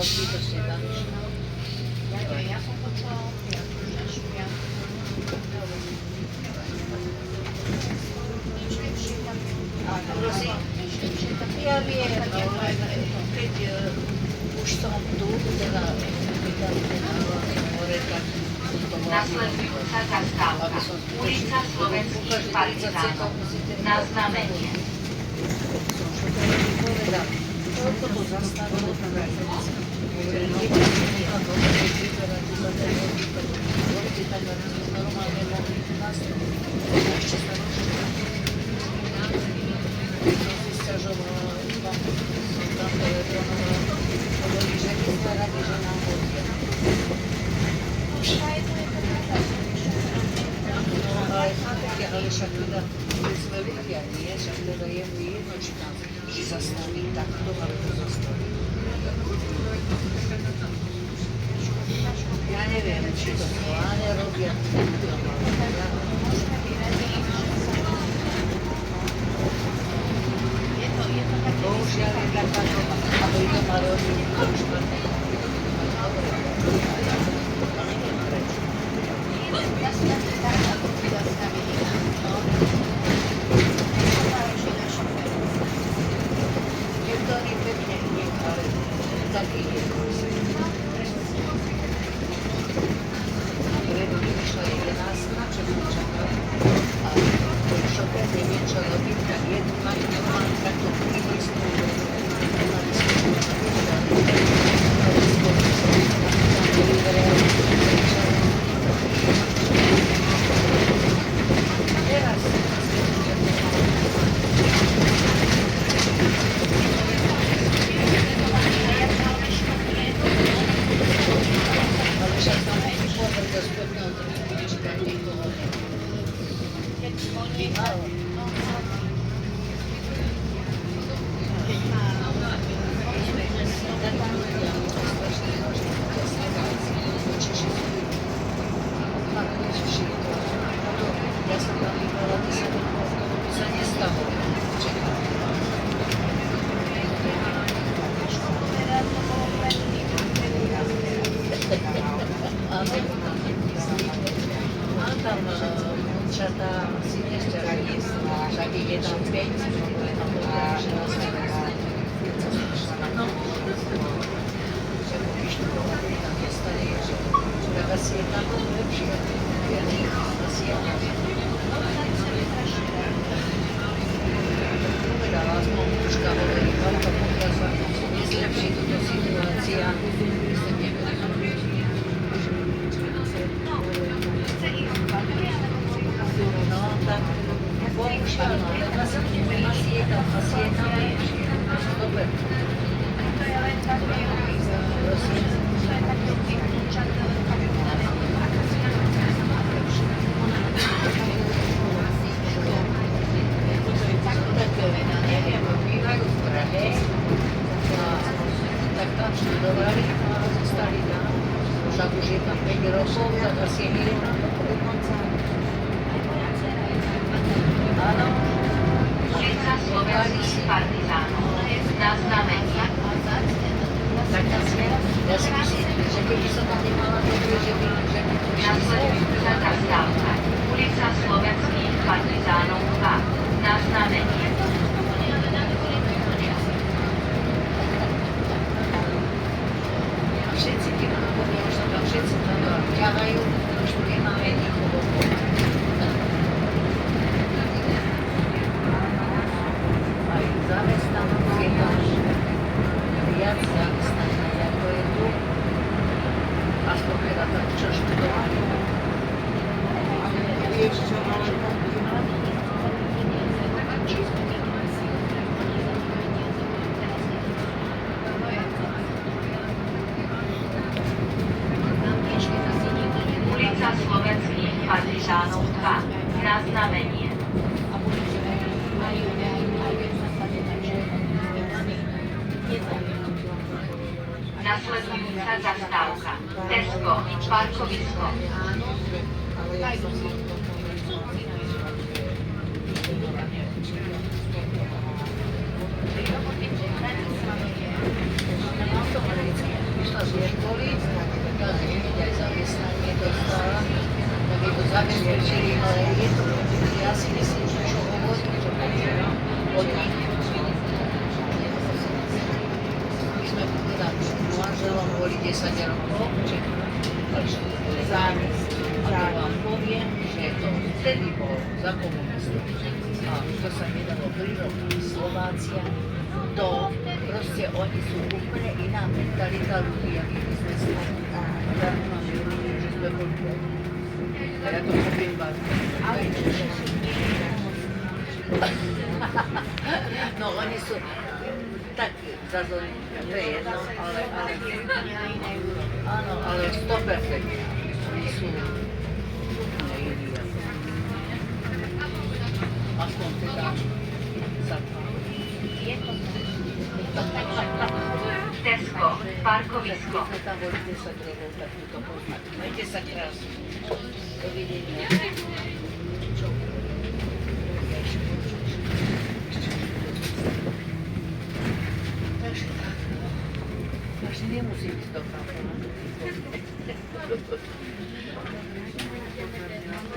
zbytočne tam išlo. Ja som počula od našu Prosím, ja viem, keď už som tu, teda hore, tak Nasledujúca zastávka. Ulica Slovenských partizánov. Na znamenie. Toľko to zastavilo, normálne mohli nastaviť. Ešte sa som si sťažovala, som tam telefonovala, hovorí, že my sme radi, že nám vodia. Ale však teda, keď sme vedia, nie? Však teda je mi jedno, či tam zastaví takto, alebo zastaví. Ja neviem, či to pláne robia. Bohužiaľ je taká doba, ale je doma robí to špatné. Neviem prečo. Niektorí pekne nie, ale taký je. Preto vyšla 11, čo som čakala. A to je šofer, neviem čo robiť, tak jednu majú normálne takto prílistnú. Ulica Slovenských partizánov. Na znamenie. Ja si myslím, že keby som tam nemala dobre, že by Nasledujúca zastávka. Ulica Slovenských partizánov 2. Na znamenie. všetci tí mámovia, už tam všetci tam ťahajú, už tu nemáme nikoho. Aj zamestnanosť je tam viac zamestnaná, ako je tu. Aspoň teda tak, čo študovali. Vieš čo, ale Ulica Slovenských partizánov 2. Na znamenie. Nasledujúca zastávka. Tesco, parkovisko. automaticky. presvedčili, ale je to, ja si myslím, že čo hovorím, čo počúvam od nich. My sme teda s manželom boli 10 rokov, závisť. A to vám poviem, že to vtedy bol za komunistov. A to sa nedalo prirovnať. Slovácia, to proste oni sú úplne iná mentalita ľudí, aký my sme stali. Ja mám ľudí, že sme boli. A ja to poviem vás. No oni sú tak zase, to je jedno, ale áno, ale 100%. Oni sú úplne iní. Aspoň teda sa Tesco, parkovisko. sme tam boli 10 rokov, tak to poznať. Majte sa krásne. Dovidenia. Čo? Takže tak. Takže nemusím ísť do kampana.